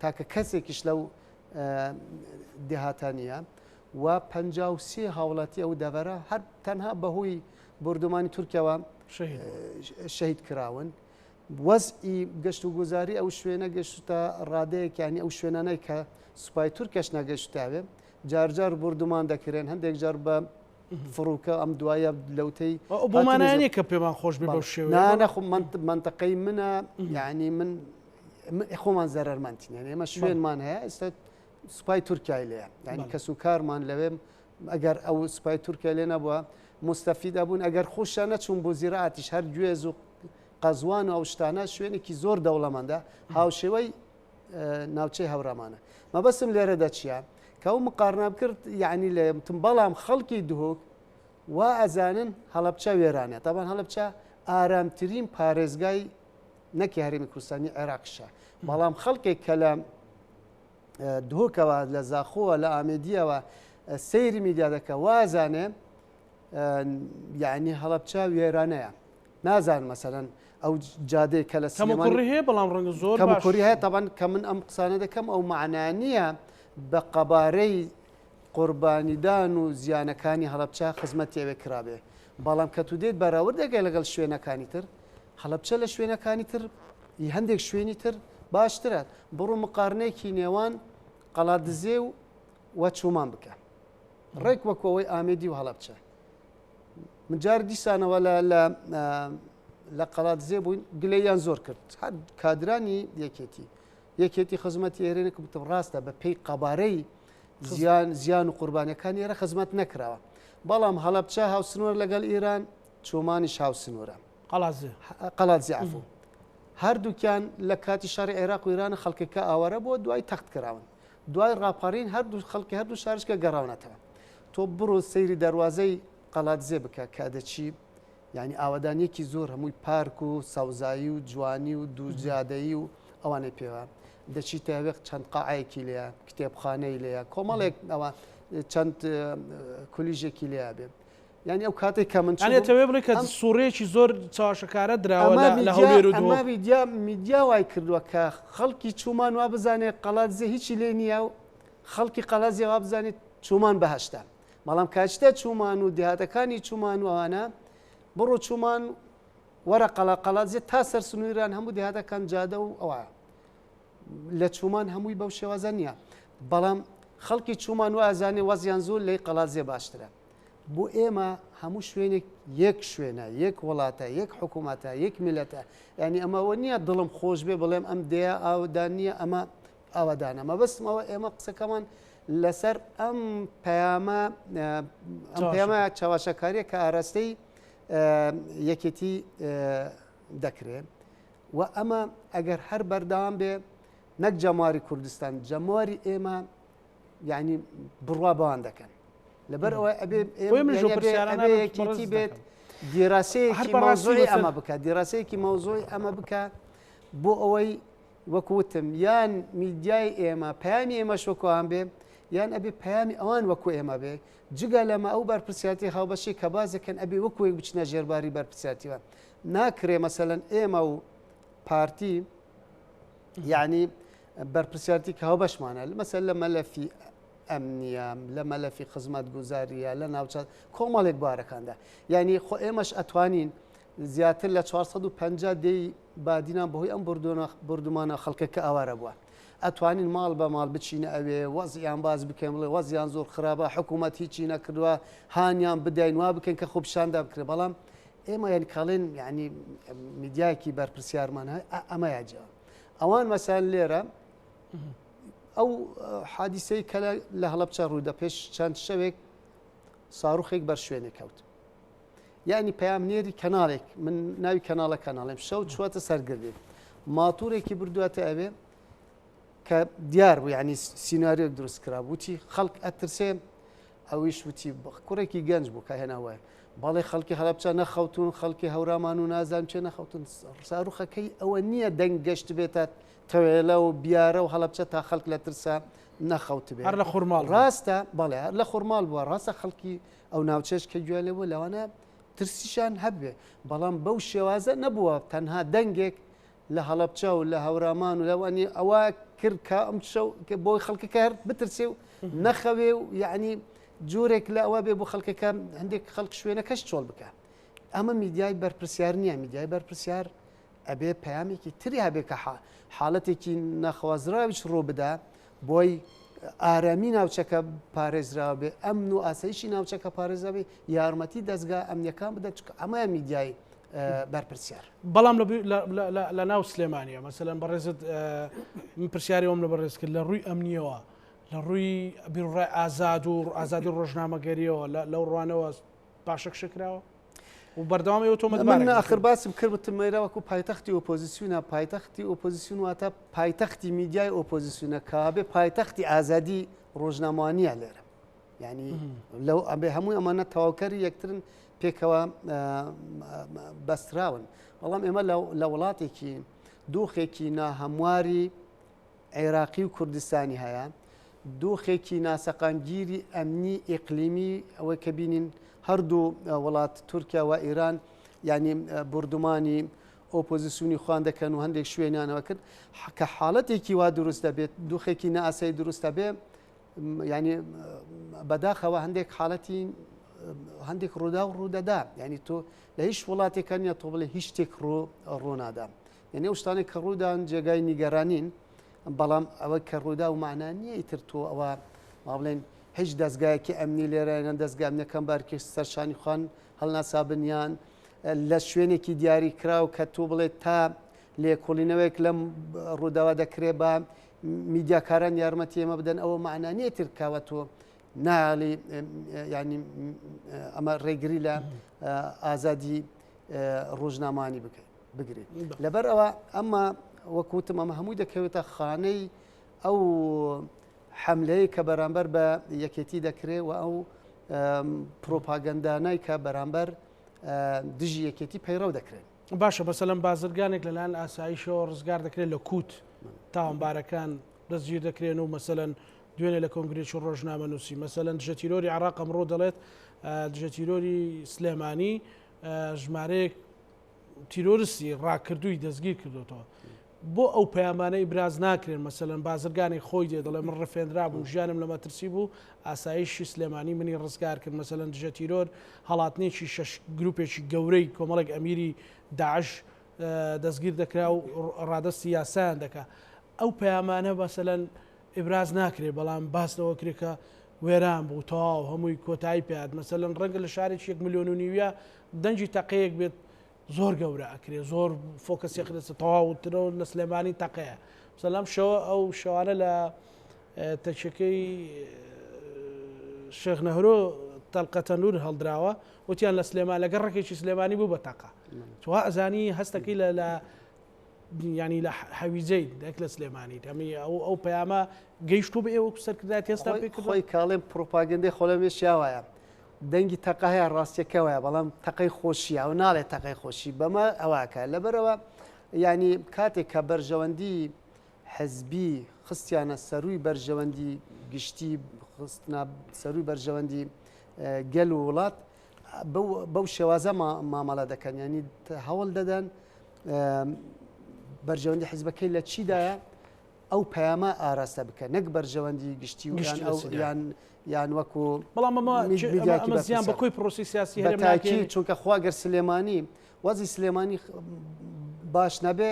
تاکە کەسێکیش لەو دێهاتانیە و 53 هاوڵاتی ئەو دەڤەرە هەر تەنها بەهۆی بردومانی تورکیاوە شەهید کراون وەزئی گەشت و گوزاری ئەو شوێنە گەشتە ڕادەیەکیانی ئەو شوێنانەی کە سوپای تورکەش نەگەشتاوێ جارجار بردومان دەکرێن هەندێک جار بە فڕووکە ئەم دوایە لەوتەی بۆمانایانی کە پێمان خۆش بێ بەو شێوە نەخۆ منتەقەی منە یعنی من خۆمان زەرەرمانتین ئێمە شوێنمان هەیە ئێستا سوپای تورکای لەیە ینی کەس و کارمان لەوێ ئەگەر ئەو سوپای تورکیا لێ نەبووە مستەفید ئەبوون ئەگەر خۆشیان نەچوون بۆ زیرەعاتیش هەر گوێز و قەزوان و ئەو شتانە شوێنێکی زۆر دەوڵەمەندە هاوشێوەی ناوچەی هەورامانە مەبەستم لێرە دەچیە کە ئەو مقارنە بکرد یعنی لە بەڵام خەڵکی دهۆک وا ئەزانن هەڵەبجە وێرانە تاوان هەڵەبجە ئارامترین پارێزگای نەکی هەرێمی کوردستانی عێراقشە بەڵام خەڵکێک کە لە دهۆکەوە لە زاخۆوە لە ئامێدیەوە سەیری میدیا دەکە وازانێ یعنی هەڵەبجە وێرانەیە نازان مەسەرەن ئەو جادەی کە لە سلێمانی هەیە بەڵام ڕەنگە زۆر کەمکوری هەیە تاوان کە من ئەم قسانە دەکەم ئەو معنانیە بە قەبارەی قوربانیدان و زیانەکانی هەڵەبجە خزمەتی ئەوێ کرابێ بەڵام کە تو دێت بەراوردەگەی لەگەڵ شوێنەکانی تر هەڵەبجە لە شوێنەکانی تر هەندێک شوێنی تر باشترە بڕوو مقارنەیەکی نێوان قەڵاتدزێ و چومان بکە ڕێک وەکەوەی ئامێدی و هەڵەبجە من جار دیسانەوە لە قەڵاتدزێ بووین گلەیان زۆر کرد هەر کادرانی یەکێتی خزمەتی ئێرێنێک بتم ڕاستە بە پێی قەبارەی زیان و قوربانیەکانی ئێرە خزمەت نەکراوە بەڵام هەڵەبجە هاوسنووەر لەگەڵ ئیران چۆمانیش هاوسنوورە قەڵاتدزێ عەفو هەردووکیان لە کاتی شاری عێراق و ئیرانە خەڵکێکە ئاوەرە بۆ دوای تەخت کراون دوای ڕاپەڕین هەردوو خەڵکی هەردوو شارشکە گەڕاونەتەوە تۆ بڕۆ سەیری دەواازەی قەڵاتدزێ بکە کادەچی یعنی ئاوادانیەکی زۆر هەمووی پارک و سەوزایی و جوانی و دووجادەیی و ئەوانەی پێوە دەچی تاوێق چەند قاعەیەکی لەیە کتێبخانەی لەیە کۆمەڵێک ئەوە چەند کولیژێکی لێە بێ ینی ئەو کاتێک کە من ئەتەوێ بڵێ کە سوورەیەکی زۆر چاوەشەکارە دراوە لە هەولێر و ئەمە میدیا وای کردووە کە خەڵکی چومان وا بزانێت قەڵاتدزێ هیچی لێ نییە و خەڵکی قەڵاتدزێ وا بزانێت چومان بەهەشتا بەڵام کاتێ چومان و دێهاتەکانی چومان وانە بڕۆ چومان وەرە قەڵاتدزێ تا سەر سنووریان هەموو دێهاتەکان جادە و ئەوە لە چومان هەمووی بەو شێوازە نییە بەڵام خەڵکی چومان و ئازانێ وەزیان زۆر لەی قەڵاتدزێ باشترە بۆ ئێمە هەموو شوێنێک یەک شوێنە یەک وڵاتە یەک حکوومەتە یەک میلەتە ینی ئەمەوە نییە دڵم خۆش بێ بڵێم ئەم دەیە ئاودان نییە ئەمە ئاوادانە مەبەستمەوە ئێمە قسەکەمان لەسەر ئەم پەیامە چاوەشەکاریە کە ئاراستەی یەکێتی دەکرێت و ئەمە ئەگەر هەر بەردەوام بێ نەک جەماری کوردستان جەمواری ئێمە یعنی بڕوا بەوان دەکەن لەبەر ئەوە ئەبێ بێت دیراسەیەکی مەوزوعی ئەمە بکات دیراسەیەکی مەوزوعی ئەمە بکات بۆ ئەوەی وەکوتم یان میدیای ئێمە پەیامی ئێمەش وەکوان بێ یان ئەبێ پەیامی ئەوان وەکو ئێمە بێ جگە لەمە ئەو بەرپرسیاتی هاوبەشی کە بازەکەن ئەبێ وەکوێک بچنە ژێرباری بەرپرسیاتیوە ناکرێ مەسەلەن ئێمە و پارتی یعنی بەرپرسیاتی کە هاوبەشمانە مەسەل لە مەلەفی ئەمنیە لە مەلەفی خزمەت گوزاریە لە ناوچات کۆمەڵێک بارەکاندا یعنی خۆ ئێمەش ئەتوانین زیاتر لە 450 دەی بادینان بەهۆی ئەم بردومانە خەڵکەکە ئاوارە بووە ئەتوانین ماڵ بە ماڵ بچینە ئەوێ وەزیان باز بکەم بڵێ وەزیان زۆر خراپە حکوومەت هیچی نەکردووە هانیان بدەین وا بکەن کە خۆپشاندا بکرێ بەڵام ئێمە یان کاڵێن یعنی میدیایەکی بەرپرسیارمان ئەمە یاجا ئەوان مەسەل لێرە ئەو حادیسەی کە لە هەڵەبچە ڕوودا پێش چەند شەوێک ساڕوخێک بەر شوێنێک کەوت یعنی پەیامنێری کەناڵێک من ناوی کەناڵە کەناڵێم شەو چواتە سەرگردێ ماتورێکی بردووەتە ئەوێ کە دیار بوو یعنی سیناریۆک دروست کرا وتی خەڵک ئەترسێ ئەویش وتی کوڕێکی گەنج بوو کە هێناوە باڵێ خەڵکی هەڵەبچە نەخەوتون خەڵکی هەورامان و نازان چێ نەخەوتن ساڕوخەکەی ئەوە نییە دەنگ گەشت بێتە تەوێلە و بیارە و هەڵەبچە تا خەڵک لە ترسا نەخەوت بێت لە خورماڵ ڕاستە بەڵێ لە خورماڵ بووە ڕاستە خەڵکی ئەو ناوچەش کە گوێ لێ بوو لەوانە ترسیشان هەبێ بەڵام بەو شێوازە نەبووە تەنها دەنگێک لە هەڵەبچە و لە هەورامان و لەوانی ئەوە کرد کە ئەم شەو بۆی خەڵکەکە بترسێ و نەخەوێ و یعنی جۆرێک لە ئەوە بێ بۆ خەڵکەکە هەندێک خەڵک شوێنەکەش چۆڵ بکە ئەمە میدیای بەرپرسیار نییە میدیای بەرپرسیار ئەبێ پەیامێکی تری هەبێ کە حاڵەتێکی نەخوازراویش ڕۆ بدا بۆی ئارامی ناوچەکە پارێزراوە بێ ئەمن و ئاسایشی ناوچەکە پارێزراوێ یارمەتی دەستگا ئەمنیەکان بدات ئەمە میدیای بەرپرسیار بەڵام لە ناو سلێمانیە مەسەلەن بەڕێزت من پرسیاری ئەوم لە بەڕێز کرد لە ڕووی ئەمنیەوە لە ڕووی بیرڕای ئازاد و ئازادی ڕۆژنامەگەریەوە لەو ڕوانەوە پاشەک شکراوە و بەردەوامی تۆمە من ئاخر باسم کردتم مێراوەکو پایتەختی ئۆپۆزیسیونە پایتەختی ئۆپۆزیسیون واتە پایتەختی میدیای ئۆپۆزیسیونە کابێ پایتەختی ئازادی ڕۆژنامەوانیە لێرە ینی لەو ئەبێ هەمووی ئەمانە تەواوکەری یەکترن پێکەوە بەستراون بەڵام ئێمە لە وڵاتێکی دۆخێکی ناهەمواری عێراقی و کوردستانی هەیە دۆخێکی ناسەقامگیری ئەمنی ئیقلیمی ئەوەی کە بینین هەردوو وڵات تورکیا و ئیران ینی بردومانی ئۆپۆزیسیونی خوان دەکەن و هەندێک شوێنیانەوە کرد کە حاڵەتێکی وا دروست دەبێت دۆخێکی نائاسایی دروستە بێ ینی بەداخەوە هەندێک حاڵەتی هەندێک ڕوودا و ڕوودەدا ینی تۆ لە هیچ وڵاتێکە نیە تۆ بڵێ هیچ شتێک ڕوونادا یعنی ئەو شتانێک کە ڕوودان جێگای نیگەرانین بەڵام ئەوە کە ڕوودا و معنە نییە ئیتر تۆ ئەوە وا بڵێن هیچ دەستگایەکی ئەمنی لێرەیان دەستگا ئەمنیەکەم بارکێ سەرشانی خوان هەڵناسابنیان لە شوێنێکی دیاری کراو کە تۆ بڵێت تا لێکۆڵینەوەیەک لەم ڕووداوا دەکرێ بە میدیاکاران یارمەتی ئێمە بدەن ئەوە معنە نییە تر کاوە تۆ ناڵی ینی ئەمە ڕێگری لە ئازادی ڕۆژنامانی بگرێت لەبەر ئەوە ئەمە وەکوتم ئەمە هەمووی دەکەوێتە خانەی ئەو حملەیە کە بەرامبەر بە یەکێتی دەکرێت و ئەو پرۆپاگەندانای کە بەرامبەر دژی یەکێتی پەیڕەو دەکرێت باشە بەسەلەن بازرگانێک لەلایەن ئاسایشەوە ڕزگار دەکرێت لە کووت تاوانبارەکان دەستگیر دەکرێن و مەسەلەن دوێنێ لە کۆنگرێکی ڕۆژنامە نووسی مەسەلەن دژە تیرۆری عێراق ئەمڕۆ دەڵێت دژە تیرۆری سلێمانی ژمارەیەک تیرۆریستی ڕاکردووی دەستگیر کردوتەوە بۆ ئەو پەیامانەی براز ناکرێن مەسەلەن بازرگانی خۆی دێ دەڵێ من ڕفێنرا بوو ژیانم لە مەترسی بوو ئاسایشی سلێمانی منی ڕزگار کرد مەسەلەن دژە تیرۆر هەڵاتنێکی شەش گروپێکی گەورەی کۆمەڵێک ئەمیری داعش دەستگیر دەکرا و ڕادستی یاسایان دەکا ئەو پەیامانە مەسەلەن ئبراز ناکرێت بەڵام باس لەوە کرێکە وێران بوو تەواو هەمووی کۆتایی پێات مەسەلەن ڕەنگە لە شارێکی 1.5 میلیۆن دەنجی تەقەیەک بێت زۆر گەورە ئەکرێت زۆر فۆکەسی خرێت تەواوترەوە لە سلێمانی تەقەیە سەلام شەوە ئەو شەوانە لە تەکشەکەی شێخ نەهرۆ تەلقەتە نور هەڵدراوە وتیان لە سلێمان لەگەڕ ڕێکێکی سلێمانی بوو بە تەقە تو ئەزانی هەستەکەی لە ینی لە حەویجەی دەک لە سلێمانی دەمی ئەو پەیامە گەیشتو بە ئێوە سەرکردات هێستا پێ خۆی کاڵێم پرۆپاگەندەی خۆلەمێشیاوایە دەنگی تەقە هەیە ڕاستیەکەوەیە بەڵام تەقەی خۆشیە و ناڵێت تەقەی خۆشی بەمە ئەوواکە لەبەرەوە ینی کاتێک کە بەرژەوەندی حەزبی خستیانە سەروی بەرژەوەندی گشتی خستنا سەروی بەرژەوەندی گەل و وڵات بەو شێوازە مامەڵە دەکەن ینی هەوڵ دەدەن بەرژەوەندی حیزبەکەی لە چیدایە ئەو پەیامە ئاراستە بکە نەک بەرژەوەندی گشتی و یان وەکو بەڵام ئەمە زیان بەکۆی پرۆسی سیاسی هەرێمناکی چونکە خواگەر سلێمانی وەزی سلێمانی باش نەبێ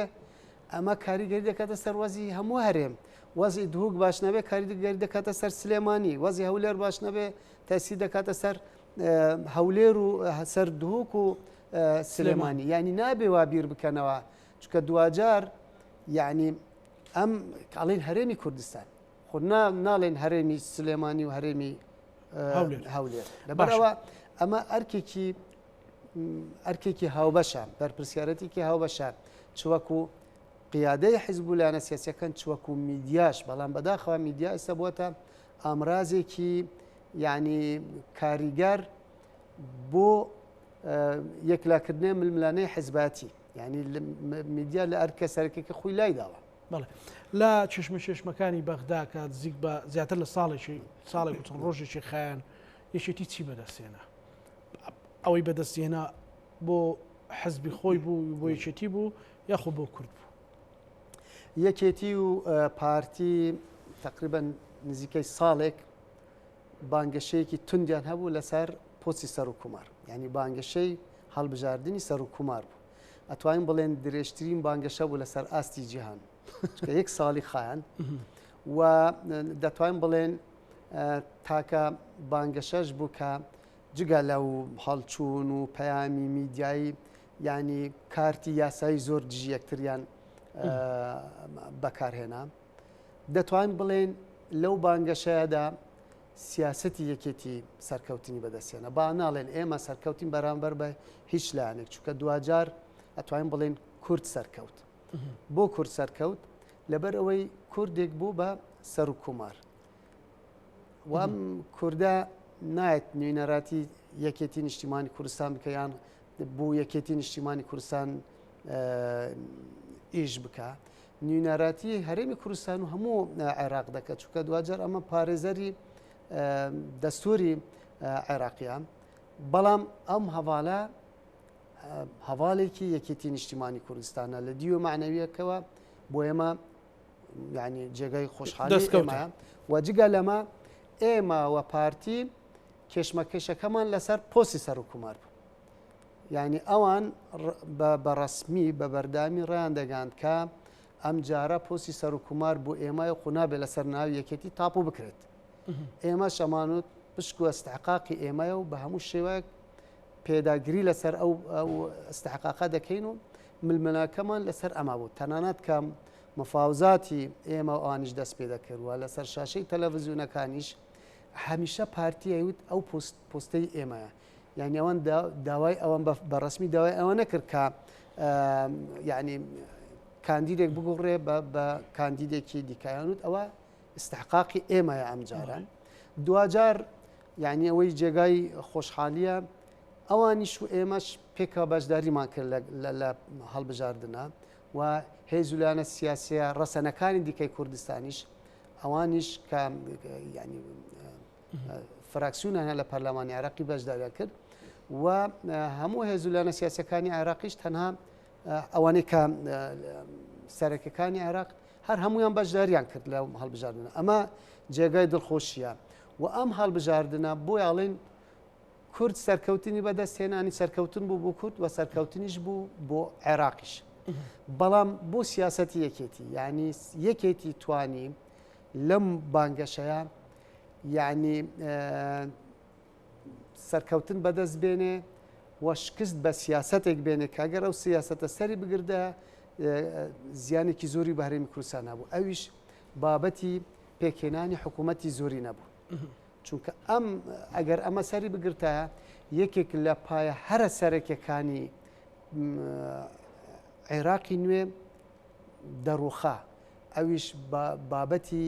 ئەمە کاریگەری دەکاتە سەر وەزی هەموو هەرێم وەزی دووک باش نەبێ کاریگەری دەکاتە سەر سلێمانی وەزی هەولێر باش نەبێ تاسی دەکاتە سەر هەولێر و سەر دووک و سلێمانی ینی نابێ وا بیر بکەنەوە چکە دوجار یعنی ئەم کاڵین هەرێمی کوردستان خۆ ناڵێن هەرێمی سلێمانی و هەرێمی هەولێر لەبەرەوە ئەمە ئەرکێکی هاوبەشە بەرپرسیارەتێکی هاوبەشە چوەکو قیادەی حیزبولانە سیاسەکەن چوەکو میدیاش بەڵام بەداخەوە میدیا ئێستا بووەتە ئامرازێکی یعنی کاریگەر بۆ یەکلاکردنی ململانەی حیزباتی ینی میدیا لە ئەرکە سەرکێکە خۆی لای داوە بەڵێ لە چشمەکانی بەغدا کە زیک بە زیاتر لە ساڵێک چەند ڕۆژێکی خایەن یەکێتی چی بەدەستێنە ئەوەی بەدەستێنە بۆ حەزبی خۆی بوو بۆ یەکێتی بوو یاخۆ بۆ کورد بوو یەکێتی و پارتی تقریبان نزیکەی ساڵێک بانگەشەیەکی توندیان هەبوو لەسەر پۆچی سەر و کومار ینی بانگەشەی هەڵبژاردننی سەر و کومار بوو ئەتوانین بڵێن درێژترین بانگەشە بوو لەسەر ئاستی جیهان یەک ساڵی خایەن و دەتوانین بڵێن تاکە بانگەشەش بوو کە جگە لەو هەڵچوون و پەیامی میدیایی ینی کارتی یاسایی زۆر دژی یەکتریان بەکارهێنا دەتوانین بڵێن لەو بانگەشەیەدا سیاسەتی یەکێتی سەرکەوتنی بەدەستێنە با ناڵێن ئێمە سەرکەوتین بەرامبەر بە هیچ لایەنێک چونکە دوجار ئەتوانین بڵێن کورد سەرکەوت بۆ کورد سەرکەوت لەبەر ئەوەی کوردێک بوو بە سەر و کومار وام کووردە نایەت نوێنەراتی یەکێتی نیشتیمانی کوردستان بکەیان بۆ یەکێتی نیشتیمانی کوردستان ئیش بکە نوێنەراتی هەرێمی کوردستان و هەموو عێراق دەکات چونکە دوجار ئەمە پارێزەری دەستوری عێراقیان بەڵام ئەم هەواڵە هەواڵێکی یەکێتی نیشتیمانی کوردستانە لە دیوە معنەویەکەوە بۆ ئێمە یعنی جێگای خۆشحالی ئێمە و جگە لەمە ئێمە و پارتی کێشمەکەشەکەمان لەسەر پۆسی سەر و کومار بوو یعنی ئەوان بەڕسمی بە بەردامی ڕیان دەگاند کە ئەم جارە پۆسی سەر و کومار بۆ ئێمە خونابێ لەسەر ناوی یەکێتی تاپۆ بکرێت ئێمە شەمانوت پشک و ئەستحقاقی ئێمەیە و بە هەموو شێوەیەک پێداگیری لەسەر ئەو ئەستحقاقە دەکەین و ململانەکەمان لەسەر ئەمە بوو تەنانەت کە مفاوزاتی ئێمە ئەوانیش دەست پێ دەکردووە لەسەر شاشەی تەلەڤیزیۆنەکانیش هەمیشە پارتی ئەیوت ئەو پۆستەی ئێمەیە یعنی ئەوان داوای ئەوان بەڕسمی داوای ئەوە نەکرد کە یعنی کاندیدێک بگوڕێ بە کاندیدێکی دیکایانوت ئەوە استحقاقی ئێمەیە ئەم جارە دوجار یعنی ئەوەی جێگای خۆشحالیە ئەوانیش و ئێمەش پێکەوە بەشداریمان کرد لە هەڵبژاردنە و هێزولانە سیاسیە ڕەسەنەکانی دیکەی کوردستانیش ئەوانیش کە ینی فراکسیونە لە پەرلەمانی عێراقی بەشداریان کرد و هەموو هێزولانە سیاسەکانی عێراقیش تەنها ئەوانەی کە سەرەکیەکانی عێراق هەر هەمویان بەشداریان کرد لە هەڵبژاردنە ئەمە جێگای دڵخۆشیە و ئەم هەڵبژاردنە بۆ یاڵێن کورد سەرکەوتنی بەدەستهێنانی سەرکەوتن بوو بۆ کورد و سەرکەوتنیش بوو بۆ عێراقیش بەڵام بۆ سیاسەتی یەکێتی یعنی یەکێتی توانی لەم بانگەشەیە یعنی سەرکەوتن بەدەست بێنێ و شکست بە سیاسەتێک بێنێ کاگەر ئەو سیاسەتە سەری بگردە زیانێکی زۆری بە هەرێمی کوردستان نەبوو ئەویش بابەتی پێکهێنانی حکوومەتی زۆری نەبوو چونکە ئەگەر ئەمە سەری بگرتە یەکێک لە پایە هەرە سەرەکیەکانی عێراقی نوێ دەڕوخا ئەویش بابەتی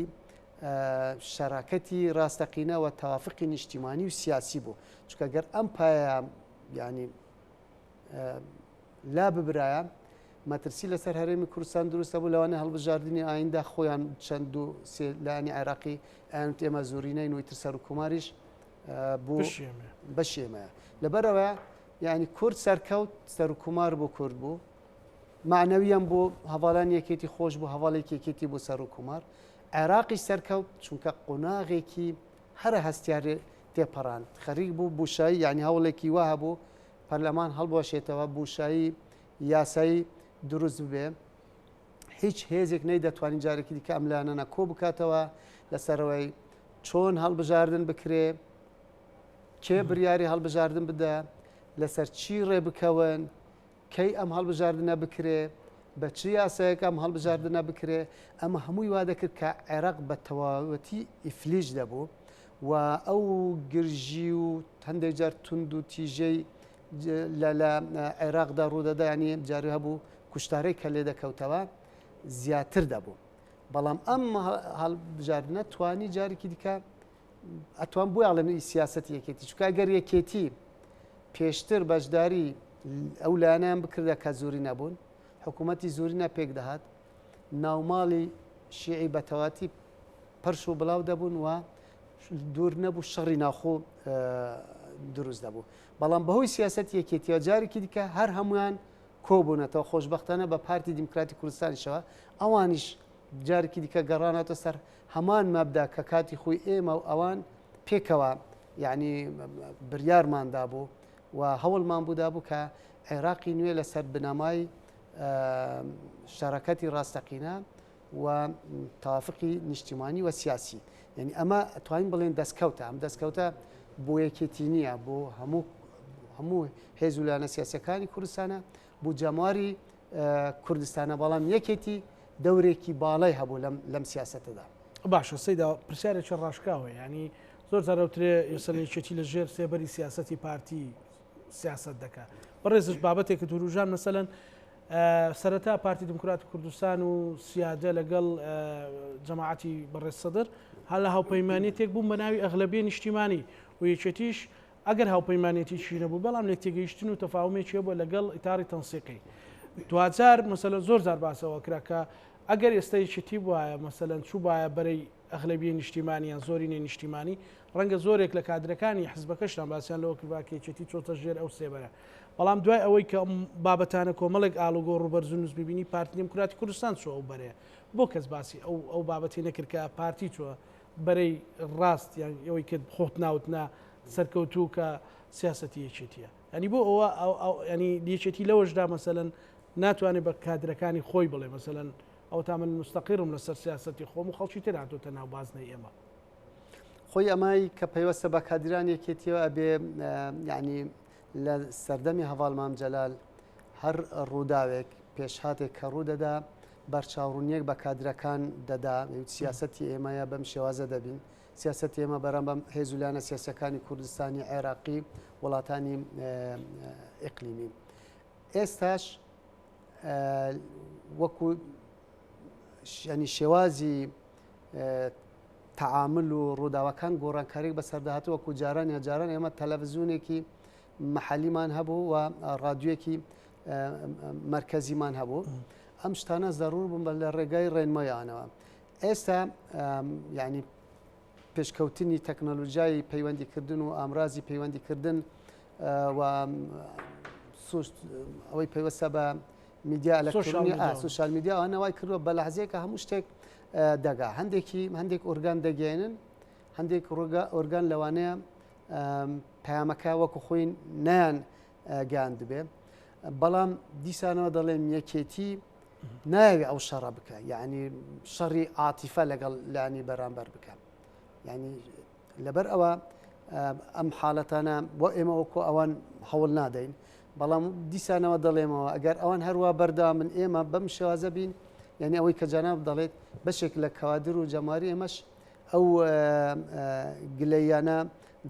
شەراکەتی ڕاستەقینە و تەوافقی نیشتیمانی و سیاسی بوو چونکە گەر ئەم پایە ینی لا ببرایە مەترسی لەسەر هەرێمی کوردستان دروستە بوو لەوانە هەڵبژاردننی ئایندا خۆیان چەند و سێلانی عێراقی ئەیان ئێمە زۆرینەی نوێتر سەر و کۆماریش بۆ بەشێمەیە لەبەرەوە ینی کورد سەرکەوت سەر و کومار بۆ کورد بوو معنەویان بۆ هەواڵان یەکێتی خۆش بوو هەواڵێک یەکێتی بۆ سەر و کومار عێراقی سەرکەوت چونکە قۆناغێکی هەرە هەستیارێ تێپەڕان خەریک بوو بوشایی یعنی هەوڵێکی وا هەبوو پەرلەمان هەڵبوەشێتەوە بوشایی یاسایی دروست ببێ هیچ هێزێک نەیدەتوانین جارێکی دیکە ئەم لایەنە کۆ بکاتەوە لەسەرەوەی چۆن هەڵبژاردن بکرێ کێ بریاری هەڵبژاردن بدە لەسەر چی ڕێ بکەون کەی ئەم هەڵبژاردنە بکرێ بە چی یاسایەک ئەم هەڵبژاردنە بکرێ ئەمە هەمووی وا دەکرد کە عێراق بە تەواوەتی ئیفلیج دەبوو و ئەو گرژی و هەندێک جار تونند و تیژەی لە عێراقدا ڕوودەدا ینی جاری هەبوو کوشتارەی کە لێ دەکەوتەوە زیاتر دەبوو بەڵام ئەم هەڵبژاردنە توانی جارێکی دیکە ئەتوان بۆی ئاڵێنی سیاسەتی یەکێتی چونکە ئەگەر یەکێتی پێشتر بەشداری ئەو لایەنیان بکردە کە زوری نەبوون حکوومەتی زورینە پێک دەهات ناوماڵی شیعی بەتەواتی پەرش و بڵاو دەبوون و دوور نەبوو شەڕی ناوخۆ دروست دەبوو بەڵام بەهۆی سیاست یەکێتیەوە جارێکی دیکە هەر هەمویان کۆبوونەتەوە خۆشببختانە بە پارتی دیموکراتی کوردستانیشەوە ئەوانیش جارێکی دیکە گەڕانەوە سەر هەمان مەبدا کە کاتی خۆی ئێمە و ئەوان پێکەوە یعنی بریارماندا بوو و هەوڵمان بوودا بوو کە عێراقی نوێ لەسەر بنەمای شەراکەتی ڕاستەقینە و تەوافقی نیشتیمانی و سیاسی یعنی ئەمە توانین بڵێن دەستکەوتە ئەم دەستکەوتە بۆ یەکێتی نییە بۆ هەموو هێز و لایەنە سیاسەکانی کوردستانە بۆ جەمواری کوردستانە بەڵام یەکێتی دەورێکی باڵای هەبوو لەم سیاسەتەدا باشە سەیدا پرسیارێکی ڕاشکاوە ینی زۆر جارەوترێ یەسەرێکێتی لە ژێر سێبەری سیاسەتی پارتی سیاست دەکات بەڕێزش بابەتێک توروژان مەسەلەن سەرەتا پارتی دیموکراتی کوردستان و سیادە لەگەڵ جەماعەتی بەڕێز سەدر هەر لە هاوپەیمانێتێک بووم بە ناوی ئەغلەبیە نیشتیمانی و یەکێتیش ئەگەر هاوپەیمانێتیشی نەبوو بەڵام لێک تێگەیشتن و تەفاومێکی بووە لەگەڵ ئیتاری تەنسیقی دوجار مەسەلەن زۆر جار باسەوە کرا کە ئەگەر ئێستا یەکێتی وایە مەسەلەن چوو وایە بەرەی ئەغلەبیە نیشتیمانیان زۆرینە نیشتیمانی ڕەنگە زۆرێک لە کادرەکانی حزبەکەشتان باسییان لەوە کردواکێچێتی چۆتە ژێر ئەو سێبەرە بەڵام دوای ئەوەی کە بابەتانە کۆمەڵێک ئالوگۆ ڕوبەرزونوس ببینی پارتی دیموکراتی کوردستان چوە ئەو بەرەیە بۆ کەس باسی ئەو بابەتی نەکرد کە پارتی چوە بەرەی ڕاست یان ئەوەی کرد خۆت ناوتنا سەرکەوتوو کە سیاسەتی یەکێتیە ینی بۆ ئەوە ینی یەکێتی لەوەشدا مەسەلەن ناتوانێت بە کادرەکانی خۆی بڵێ مەسەلەن ئەو تا من مستەقیرم لەسەر سیاسەتی خۆم و خەڵکی تر هاتوتە ناو بازنەی ئێمە خۆی ئەمای کە پەیوەستە بە کادران یەکێتیەوە ئەبێ یعنی لە سەردەمی هەواڵ مام جەلال هەر ڕووداوێک پێشهاتێک کە ڕوودەدا بەرچاوڕوونیەک بە کادرەکان دەدا سیاسەتی ئێمەیە بەم شێوازە دەبین سیاسەتی ئێمە بەرامبەر هێزولانە سیاسەکانی کوردستانی عێراقی وڵاتانی ئیقلیمی ئێستاش وەکو ینی شێوازی تەعامل و ڕووداوەکان گۆڕانکاریێک بەسەرداهاتوو وەکو جاران یا جاران ئێمە تەلەڤیزیۆنێکی محەلیمان هەبوو و ڕادیۆیەکی مرکزیمان هەبوو ئەم شتانە زەڕور بوون لە ڕێگای ڕێنمایانەوە ئێستا یعنی پێشکەوتنی تەکنۆلۆژیای پەیوەندیکردن و ئامرازی پەیوەندیکردن و ئەوەی پەیوەستە بە میدیا ئەلەکترۆنی سوشال میدیا ئەوانەوای کردووە بە لەحزەیەکە هەموو شتێک دەگا هەندێک ئۆرگان دەگەێنن هەندێک ئۆرگان لەوانەیە پەیامەکە وەکو خۆی نیان گیان دەبێ بەڵام دیسانەوە دەڵێم یەکێتی ناوی ئەو شەڕە بکە یعنی شەڕی عاتیفە لەگەڵ لانی بەرامبەر بکە یعنی لەبەر ئەوە ئەم حاڵەتانە بۆ ئێمە وەکو ئەوان هەوڵ نادەین بەڵام دیسانەوە دەڵێمەوە ئەگەر ئەوان هەروە بەردا من ئێمە بەم شێوازە بین یعنی ئەوەی کە جەناب دەڵێت بەشێک لە کەوادر و جەماری ئێمەش ئەو گلەیانە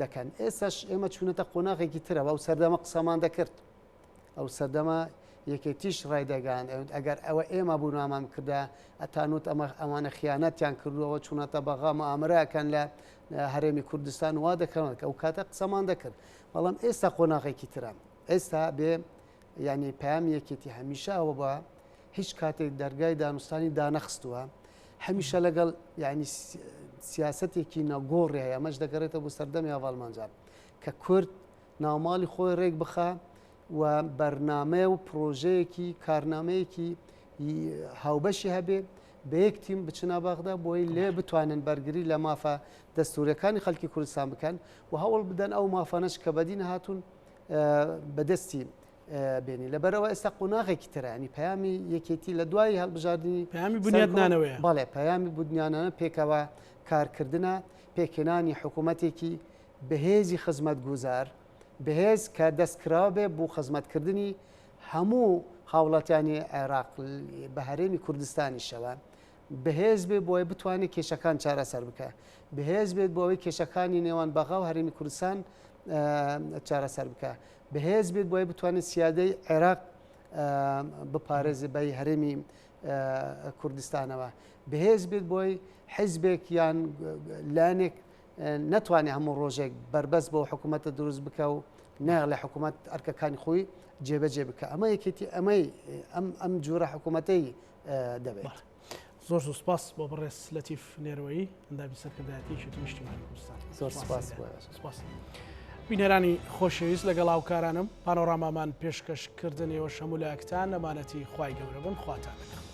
دەکەن ئێستاش ئێمە چوونەتە قۆناغێکی ترەوە ئەو سەردەمە قسەمان دەکرد ئەو سەردەمە یەکێتیش ڕایدەگەان ئەگەر ئەوە ئێمە بوونامان کردە ئەتانوت ئەمانە خیانەتیان کردوەوە چوونەتە بەغا مەئامرەکەن لە هەرێمی کوردستان وا دەکەنەوە ئەو کاتە قسەمان دەکرد بەڵام ئێستا قۆناغێکی ترە ئێستا بێ ینی پام یەکێتی هەمیشە ئەوە بە هیچ کاتێک دەرگای دانوستانی دانەخستووە هەمیشە لەگەڵ ینی سیاسەتێکی نەگۆڕی هەیە ئەمەش دەگەڕێتە بۆ سەردەمی هەواڵمانجار کە کورد ناوماڵی خۆی ڕێک بخە و بەرنامە و پرۆژەیەکی کارنامەیەکی هاوبەشی هەبێ بە یەک تیم بچنە بەغدا بۆی لێ بتوانن بەرگری لە مافە دەستورەکانی خەڵکی کوردستان بکەن و هەوڵ بدەن ئەو مافانەش کە بەدین هاتوون بەدەستی بێنی لەبەرەوە ئێستا قۆناغێکی ترانی پەیامی یەکێتی لە دوای هەڵبژاردننی پەیامی بنیادنانەوەیە بەڵێ پەیامی بنیانانە پێکەوە کارکردنە پێکێنانی حکوومەتێکی بەهێزی خزمەت گوزار بەهێز کە دەستکراوە بێ بۆ خزمەتکردنی هەموو هاوڵاتیانی عێراق بە هەرێمی کوردستانی شەوە بەهێز بێ بۆی بتوانێت کێشەکان چارەسەر بکە بەهێز بێت بۆ ئەوەی کێشەکانی نێوان بەغا و هەرێمی کوردستان چارەسەر بکە بەهێز بێت بۆی بتوانێت سیادەی عێراق بپارێزی بەی هەرێمی کوردستانەوە بەهێز بێت بۆی حیزبێک یان لانێک نتوانێت هەموو ڕۆژێک بربەست بۆ حکوومەتە دروست بکە و ناغ لە حکوومەت ئەرکەکانی خۆی جێبەجێ بکە ئەمە یەکێتی ئەم جوورە حکوومەتەی دەبێت. زۆر سوپاس بۆ بەڕێز لەتیف نێروەیی ئەندامی سەرکردایەتی نیشتیمانی کوردستان. زۆر سوپاس. بینەرانی خۆشەویست لەگەڵ هاوکارانم پانۆرامامان پێشکەشکردنەوە شەمولایەکتان ئەمانەتی خوای گەورە بن خواتان لەگەڵ.